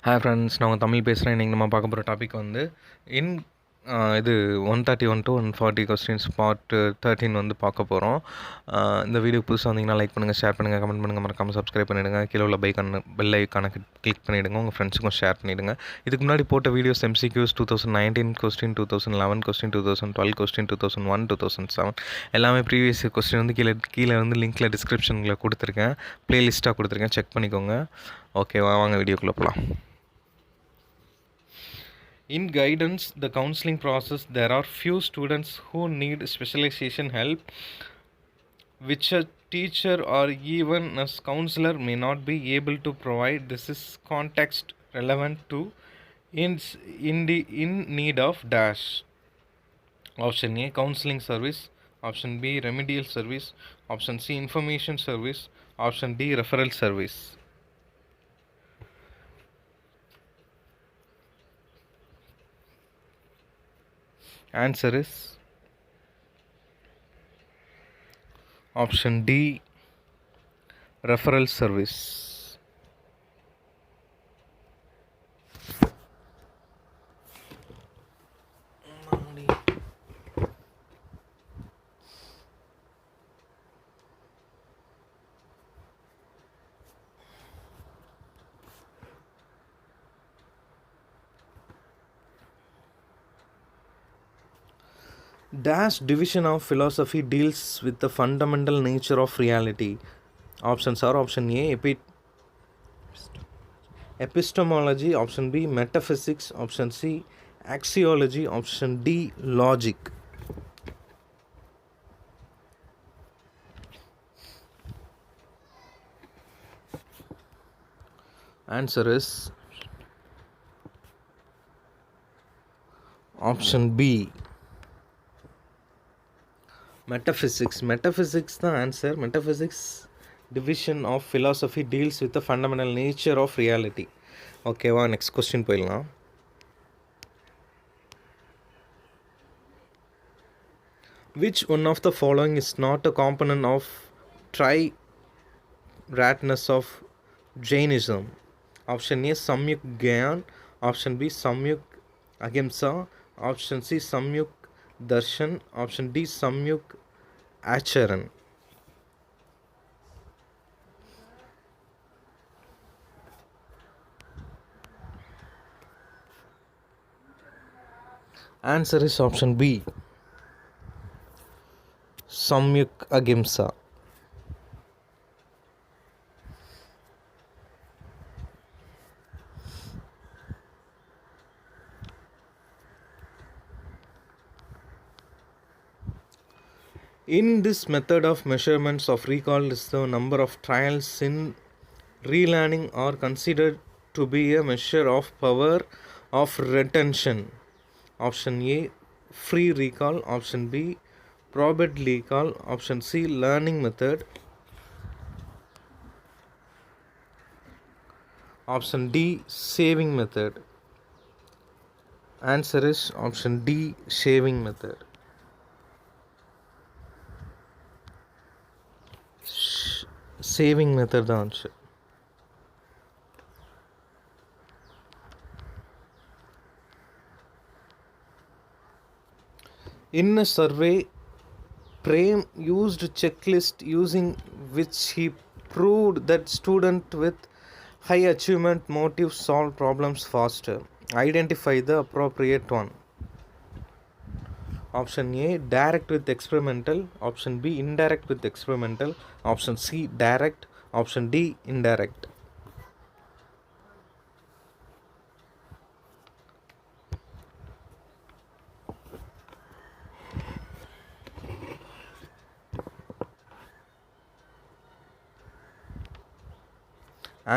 Hi friends, நான் உங்கள் தமிழ் பேசுகிறேன். இன்றைக்கி நம்ம பார்க்க போகிற டாபிக் வந்து இன் இது 131 to 140 கொஸ்டின்ஸ் பார்ட் 13 வந்து பார்க்க போகிறோம். இந்த வீடியோ புதுசாக வந்தீங்கன்னா லைக் பண்ணுங்கள், ஷேர் பண்ணுங்கள், கமெண்ட் பண்ணுங்கள், மறக்காமல் சப்ஸ்கிரைப் பண்ணிவிடுங்க. கீழே உள்ள பெல் ஐக்கானை கிளிக் பண்ணிவிடுங்க, உங்கள் ஃப்ரெண்ட்ஸுக்கும் ஷேர் பண்ணிவிடுங்க. இதுக்கு முன்னாடி போட்ட videos MCQs 2019 question, 2011 question, 2012 question, 2001, 2007 எல்லாமே ப்ரீவியஸ் கொஸ்டின் வந்து கீழே வந்து லிங்க்கில் டிஸ்கிரிப்ஷனில் கொடுத்துருக்கேன், ப்ளேலிஸ்ட்டாக கொடுத்துருக்கேன், செக் பண்ணிக்கோங்க. ஓகேவா, வாங்க வீடியோக்குள்ளே போகலாம். In guidance, the counseling process, there are few students who need specialization help, which a teacher or even a counselor may not be able to provide. This is context relevant to in need of dash. Option A, counseling service. Option B, remedial service. Option C, information service. Option D, referral service. Answer is option D, referral service. Dash division of philosophy deals with the fundamental nature of reality. Options are option A, epistemology. Option B, metaphysics. Option C, axiology. Option D, logic. Answer is option B, metaphysics. Metaphysics the answer. Metaphysics division of philosophy deals with the fundamental nature of reality. Okay, next question போயிடலாம். Which one of the following is not a component of triratness of Jainism? Option A, Samyuk Gyan. Option B, Samyuk Ahimsa. Option C, Samyuk Darshan. Option D, Samyuk Acharan. Answer is option B, Samyuk Ahimsa. In this method of measurements of recall is the number of trials in relearning are considered to be a measure of power of retention. Option A, free recall. Option B, probed recall. Option C, learning method. Option D, saving method. Answer is option D, saving method. Saving method the answer. In a survey, Prem used checklist using which he proved that students with high achievement motive solve problems faster. Identify the appropriate one. Option A, direct with experimental. Option B, indirect with experimental. Option C, direct. Option D, indirect.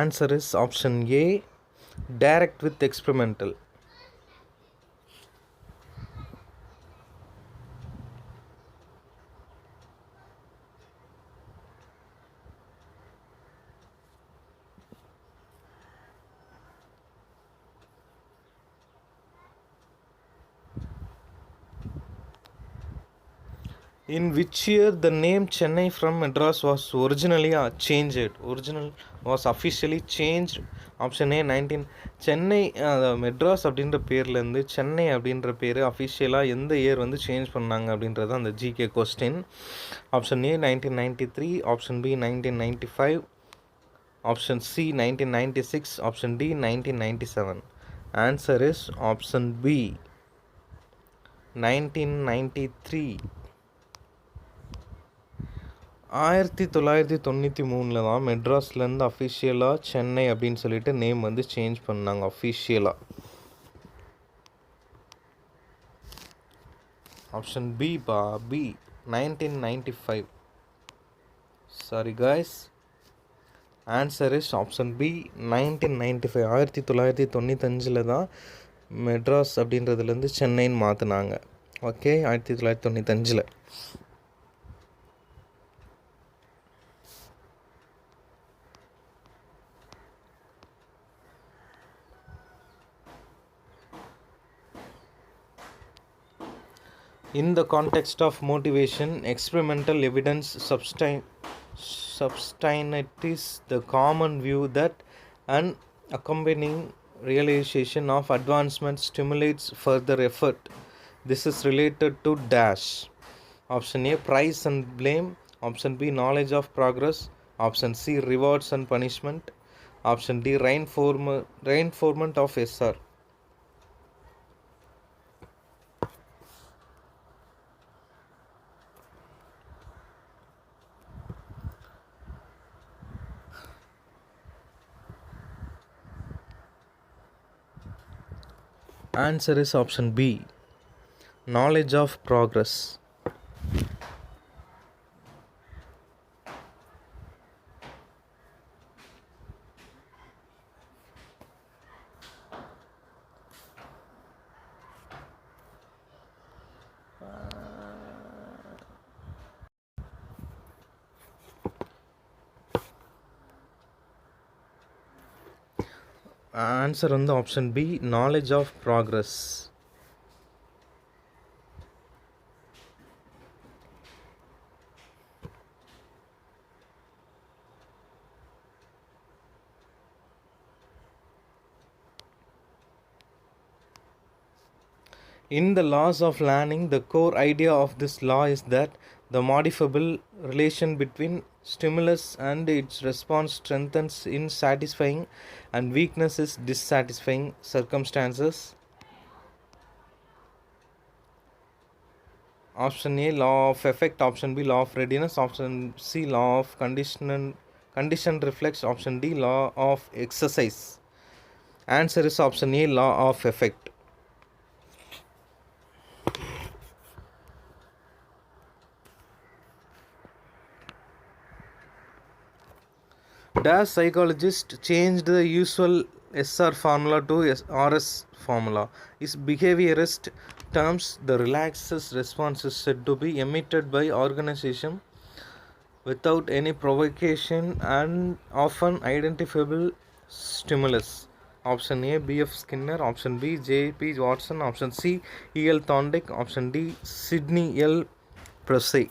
Answer is option A, direct with experimental. In which year the name Chennai from Madras was originally changed? Was officially changed option A 19 Chennai Madras அப்படின்ற பேர்லேருந்து சென்னை அப்படின்ற பேர் அஃபிஷியலாக எந்த year வந்து change பண்ணாங்க அப்படின்றது அந்த GK question. Option A 1993, option B 1995, option C 1996, option D 1997. Answer is option B 1993. 1993 தான் மெட்ராஸ்லேருந்து அஃபிஷியலாக சென்னை அப்படின்னு சொல்லிட்டு நேம் வந்து சேஞ்ச் பண்ணாங்க அஃபிஷியலாக. Option B B 1995. Sorry guys, answer is option B 1995. 1995 தான் மெட்ராஸ் அப்படின்றதுலேருந்து சென்னைன்னு மாற்றினாங்க. Okay, 1995. In the context of motivation, experimental evidence substantiates the common view that an accompanying realization of advancement stimulates further effort. This is related to dash. Option A, prize and blame. Option B, knowledge of progress. Option C, rewards and punishment. Option D, reinforcement of SR. Answer is option B, knowledge of progress. Answer வந்து option B, knowledge of progress. In the laws of learning, the core idea of this law is that the modifiable relation between stimulus and its response strengthens in satisfying and weaknesses dissatisfying circumstances. Option A, law of effect. Option B, law of readiness. Option C, law of condition reflex. Option D, law of exercise. Answer is option A, law of effect. Dash psychologist changed the usual SR formula to RS formula. Is behaviorist terms the relaxed response is said to be emitted by organization without any provocation and often identifiable stimulus. Option A, B.F. Skinner. Option B, J.P. Watson. Option C, E.L. Thorndike. Option D, Sidney L. Presey.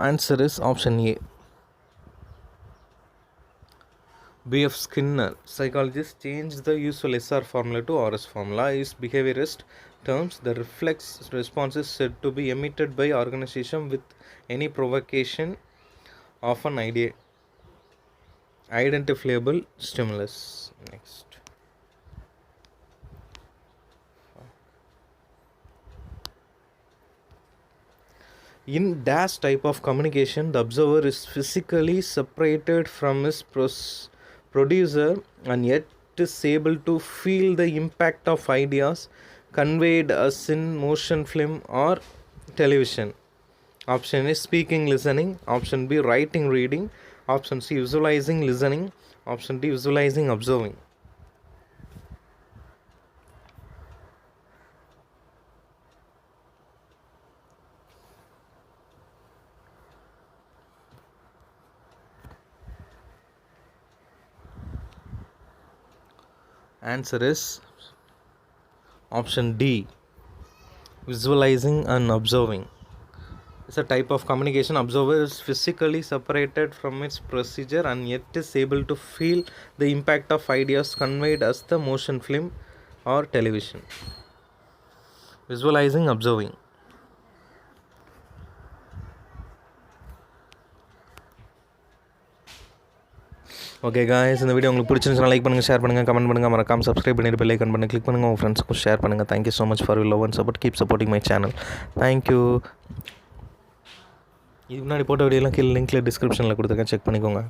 Answer is option A, B.F. Skinner. Psychologist changed the usual SR formula to RS formula. Is behaviorist terms the reflex response is said to be emitted by organization with any provocation of an identifiable stimulus. Next. In dash type of communication, the observer is physically separated from his producer and yet is able to feel the impact of ideas conveyed as in motion film or television. Option A, speaking listening. Option B, writing reading. Option C, visualizing listening. Option D, visualizing observing. Answer is option D, Visualizing and observing. It's a type of communication. Observer is physically separated from its procedure and yet is able to feel the impact of ideas conveyed as the motion film or television. Visualizing, observing. Okay guys, இந்த video உங்களுக்கு பிடிச்சிருந்துச்சுன்னா like பண்ணுங்கள், share பண்ணுங்கள், comment பண்ணுங்கள், மறக்காம subscribe பண்ணிட்டு bell icon பண்ணி click பண்ணுங்கள், உங்கள் ஃப்ரெண்ட்ஸ்க்கும் ஷேர் பண்ணுங்கள். Thank you so much for your love and support. Keep supporting my channel. Thank you. இது முன்னாடி போட்ட வீடியோலாம் கீழே லிங்க்கில் டிஸ்கிரிப்ஷனில் கொடுத்துருக்கேன், செக் பண்ணிக்கோங்க.